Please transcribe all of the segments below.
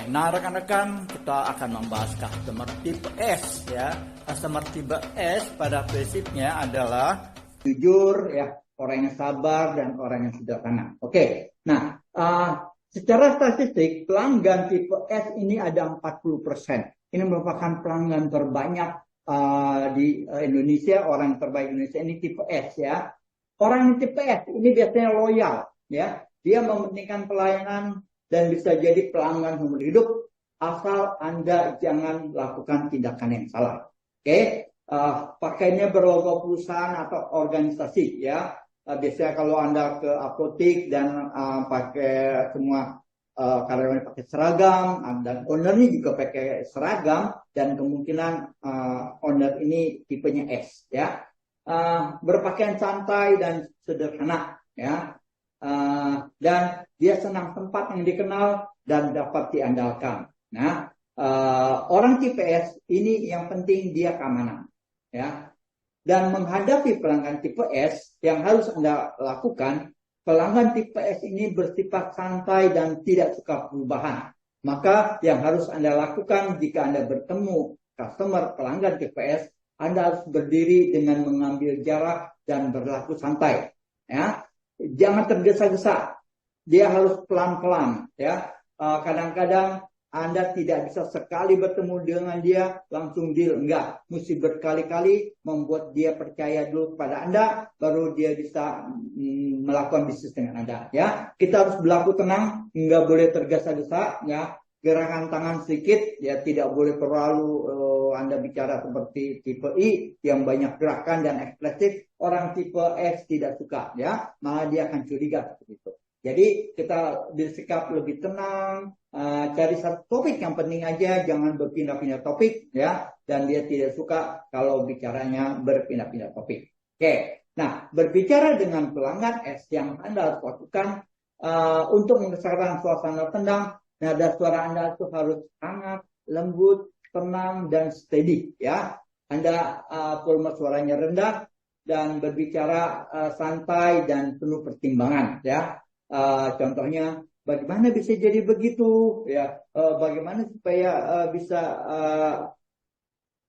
Nah rekan-rekan, kita akan membahas customer tipe S ya. Customer tipe S pada prinsipnya adalah jujur ya, orang yang sabar dan orang yang sederhana. Oke. Nah, secara statistik pelanggan tipe S ini ada 40%. Ini merupakan pelanggan terbanyak di Indonesia. Orang terbaik Indonesia ini tipe S ya. Orang yang tipe S ini biasanya loyal ya. Dia mementingkan pelayanan dan bisa jadi pelanggan seumur hidup asal Anda jangan lakukan tindakan yang salah. Oke, pakainya berlogo perusahaan atau organisasi ya. Biasanya kalau Anda ke apotek dan pakai semua karyawan pakai seragam dan ownernya juga pakai seragam dan kemungkinan owner ini tipenya S ya. Berpakaian santai dan sederhana ya. Dan dia senang tempat yang dikenal dan dapat diandalkan. Nah, orang tipe S ini yang penting dia keamanan, ya. Dan menghadapi pelanggan tipe S yang harus Anda lakukan, pelanggan tipe S ini bersifat santai dan tidak suka perubahan. Maka yang harus Anda lakukan jika Anda bertemu customer pelanggan tipe S, Anda harus berdiri dengan mengambil jarak dan berlaku santai, ya. Jangan tergesa-gesa. Dia harus pelan-pelan ya. Kadang-kadang Anda tidak bisa sekali bertemu dengan dia langsung deal, enggak. Mesti berkali-kali membuat dia percaya dulu kepada Anda, baru dia bisa melakukan bisnis dengan Anda ya. Kita harus berlaku tenang, enggak boleh tergesa-gesa ya. Gerakan tangan sedikit ya, tidak boleh terlalu Anda bicara seperti tipe I yang banyak gerakan dan ekspresif. Orang tipe S tidak suka ya, malah dia akan curiga seperti itu. Jadi kita bersikap lebih tenang, cari satu topik yang penting aja, jangan berpindah-pindah topik ya. Dan dia tidak suka kalau bicaranya berpindah-pindah topik. Oke, nah berbicara dengan pelanggan S yang Anda harus lakukan untuk membesarkan suasana tenang. Nada suara Anda itu harus hangat, lembut, tenang, dan steady ya. Anda volume suaranya rendah dan berbicara santai dan penuh pertimbangan ya. Contohnya bagaimana bisa jadi begitu ya, bagaimana supaya bisa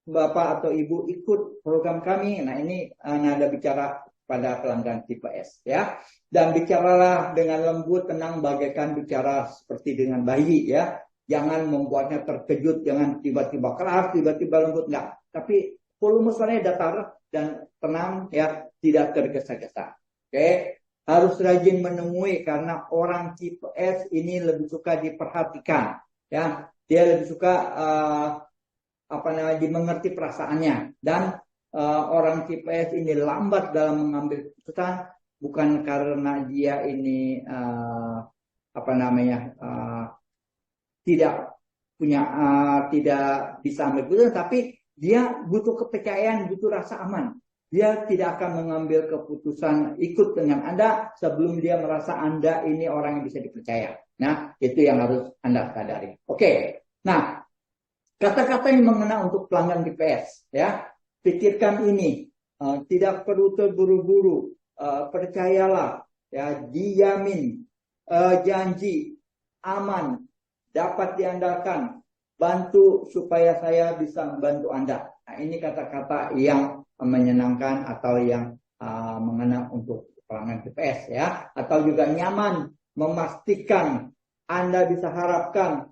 Bapak atau Ibu ikut program kami. Nah ini nada bicara pada pelanggan tipe S ya. Dan bicaralah dengan lembut, tenang, bagaikan bicara seperti dengan bayi ya. Jangan membuatnya terkejut, jangan tiba-tiba keras, tiba-tiba lembut, enggak. Tapi volume suaranya datar dan tenang ya, tidak tergesa-gesa. Oke. Harus rajin menemui karena orang tipe S ini lebih suka diperhatikan ya. Dia lebih suka dimengerti perasaannya, dan orang tipe S ini lambat dalam mengambil keputusan bukan karena dia ini tidak punya tidak bisa ambil keputusan, tapi dia butuh kepercayaan, butuh rasa aman. Dia tidak akan mengambil keputusan ikut dengan Anda sebelum dia merasa Anda ini orang yang bisa dipercaya. Nah, itu yang harus Anda sadari. Oke. Nah, kata-kata yang mengena untuk pelanggan tipe S ya. Pikirkan ini, tidak perlu terburu-buru, percayalah, ya, dijamin, janji, aman, dapat diandalkan, bantu supaya saya bisa membantu Anda. Nah, ini kata-kata yang menyenangkan atau yang mengena untuk pelanggan tipe S ya. Atau juga nyaman, memastikan, Anda bisa harapkan,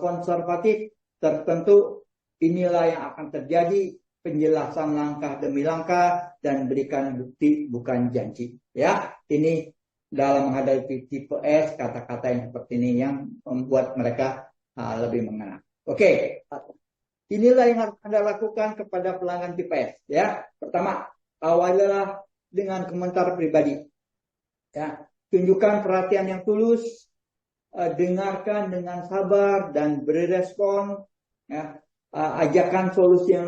konservatif, tertentu, inilah yang akan terjadi. Penjelasan langkah demi langkah dan berikan bukti bukan janji ya. Ini dalam menghadapi tipe S, kata-kata yang seperti ini yang membuat mereka lebih mengena. Oke. Inilah yang harus Anda lakukan kepada pelanggan tipe S ya. Pertama, awalilah dengan komentar pribadi ya. Tunjukkan perhatian yang tulus, dengarkan dengan sabar dan beri respon ya. Ajakan solusi yang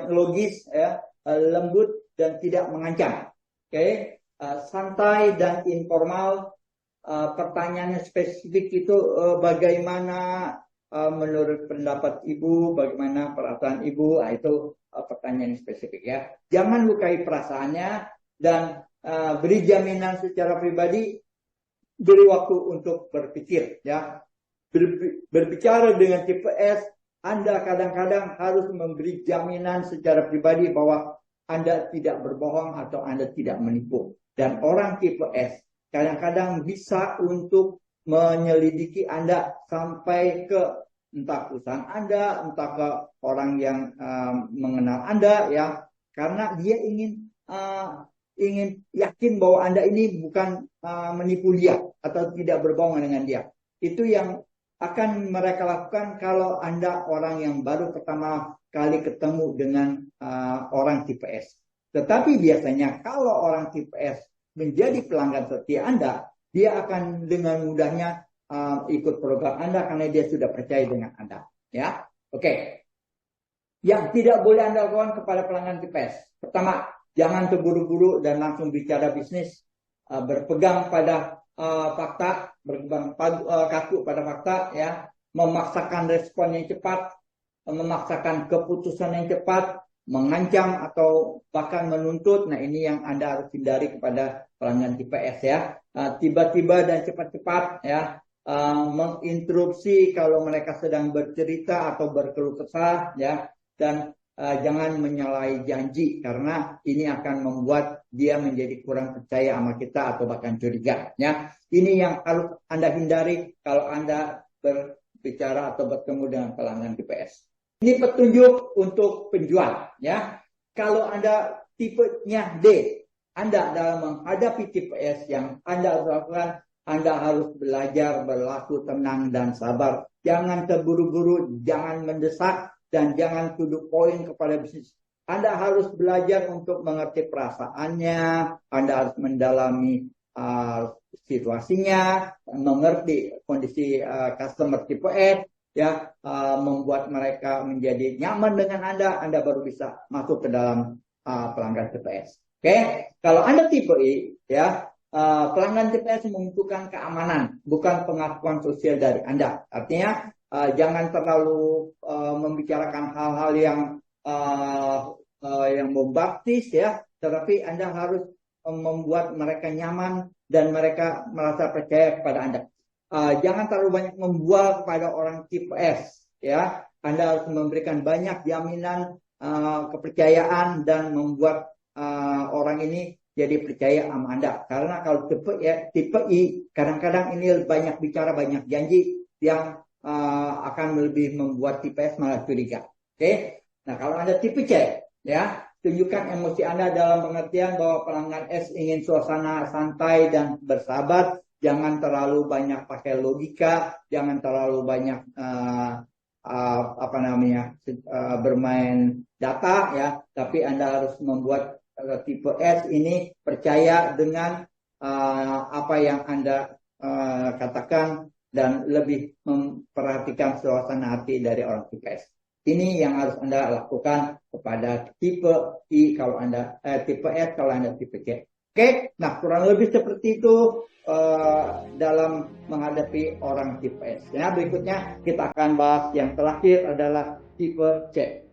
logis ya, lembut dan tidak mengancam. Oke. Santai dan informal. Pertanyaannya spesifik itu bagaimana menurut pendapat Ibu, bagaimana perasaan Ibu. Itu pertanyaan spesifik ya. Jangan lukai perasaannya dan beri jaminan secara pribadi, beri waktu untuk berpikir ya. berbicara dengan tipe S, Anda kadang-kadang harus memberi jaminan secara pribadi bahwa Anda tidak berbohong atau Anda tidak menipu. Dan orang tipe S kadang-kadang bisa untuk menyelidiki Anda sampai ke entah perusahaan Anda, entah ke orang yang mengenal Anda, ya, karena dia ingin yakin bahwa Anda ini bukan menipu dia atau tidak berbohong dengan dia. Itu yang akan mereka lakukan kalau Anda orang yang baru pertama kali ketemu dengan orang tipe S. Tetapi biasanya kalau orang tipe S menjadi pelanggan setia Anda, dia akan dengan mudahnya ikut program Anda karena dia sudah percaya dengan Anda. Ya, oke. Yang tidak boleh Anda lakukan kepada pelanggan tipe S. Pertama, jangan terburu-buru dan langsung bicara bisnis. Berpegang pada fakta, berpegang kaku pada fakta, ya, memaksakan respon yang cepat, memaksakan keputusan yang cepat, mengancam atau bahkan menuntut. Nah, ini yang Anda harus hindari kepada pelanggan tipe S, ya. Tiba-tiba dan cepat-cepat, ya, menginterupsi kalau mereka sedang bercerita atau berkeluh kesah, ya, dan jangan menyalahi janji karena ini akan membuat dia menjadi kurang percaya sama kita atau bahkan curiga, ya. Ini yang harus Anda hindari kalau Anda berbicara atau bertemu dengan pelanggan tipe S. Ini petunjuk untuk penjual, ya. Kalau Anda tipenya D, Anda dalam menghadapi tipe S yang Anda harus lakukan, Anda harus belajar berlaku tenang dan sabar. Jangan terburu-buru, jangan mendesak, dan jangan to the point kepada bisnis. Anda harus belajar untuk mengerti perasaannya, Anda harus mendalami situasinya, mengerti kondisi customer tipe S, ya, membuat mereka menjadi nyaman dengan Anda baru bisa masuk ke dalam pelanggan tipe S. Oke, kalau Anda tipe I, ya, pelanggan tipe S membutuhkan keamanan, bukan pengakuan sosial dari Anda. Artinya jangan terlalu membicarakan hal-hal yang bombastis, ya, tetapi Anda harus membuat mereka nyaman dan mereka merasa percaya kepada Anda. Jangan terlalu banyak membual kepada orang tipe S, ya. Anda harus memberikan banyak jaminan kepercayaan dan membuat orang ini jadi percaya sama Anda. Karena kalau tipe I, kadang-kadang ini banyak bicara, banyak janji yang akan lebih membuat tipe S malah curiga. Oke. Nah, kalau Anda tipe C, ya, tunjukkan emosi Anda dalam pengertian bahwa pelanggan S ingin suasana santai dan bersahabat. Jangan terlalu banyak pakai logika, jangan terlalu banyak bermain data, ya. Tapi Anda harus membuat tipe S ini percaya dengan apa yang Anda katakan dan lebih memperhatikan suasana hati dari orang tipe S. Ini yang harus Anda lakukan kepada tipe I kalau Anda tipe S kalau Anda tipe C. Oke, nah kurang lebih seperti itu dalam menghadapi orang tipe S. Nah, berikutnya kita akan bahas yang terakhir adalah tipe C.